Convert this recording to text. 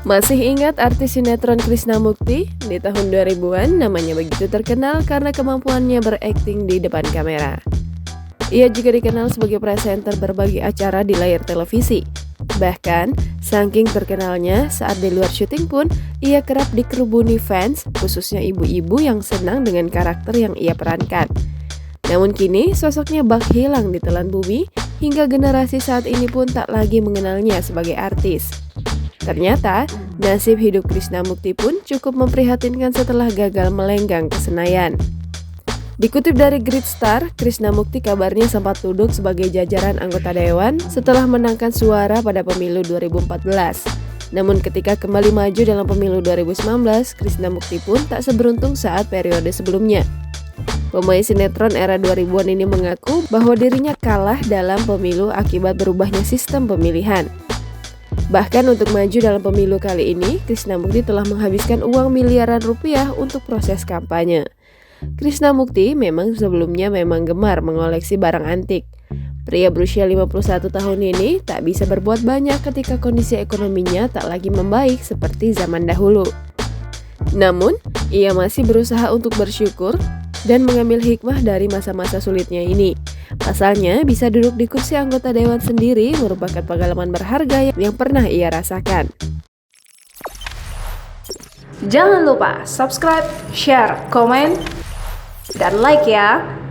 Masih ingat artis sinetron Krishna Mukti? Di tahun 2000-an namanya begitu terkenal karena kemampuannya berakting di depan kamera. Ia juga dikenal sebagai presenter berbagai acara di layar televisi. Bahkan, saking terkenalnya saat di luar syuting pun, ia kerap dikerubuni fans, khususnya ibu-ibu yang senang dengan karakter yang ia perankan. Namun kini, sosoknya bak hilang di telan bumi, hingga generasi saat ini pun tak lagi mengenalnya sebagai artis. Ternyata, nasib hidup Krishna Mukti pun cukup memprihatinkan setelah gagal melenggang ke Senayan. Dikutip dari Grid Star, Krishna Mukti kabarnya sempat duduk sebagai jajaran anggota dewan setelah menangkan suara pada pemilu 2014. Namun ketika kembali maju dalam pemilu 2019, Krishna Mukti pun tak seberuntung saat periode sebelumnya. Pemain sinetron era 2000-an ini mengaku bahwa dirinya kalah dalam pemilu akibat berubahnya sistem pemilihan. Bahkan untuk maju dalam pemilu kali ini, Krishna Mukti telah menghabiskan uang miliaran rupiah untuk proses kampanye. Krishna Mukti memang sebelumnya gemar mengoleksi barang antik. Pria berusia 51 tahun ini tak bisa berbuat banyak ketika kondisi ekonominya tak lagi membaik seperti zaman dahulu. Namun, ia masih berusaha untuk bersyukur dan mengambil hikmah dari masa-masa sulitnya ini. Pasalnya, bisa duduk di kursi anggota dewan sendiri merupakan pengalaman berharga yang pernah ia rasakan. Jangan lupa subscribe, share, komen, dan like ya!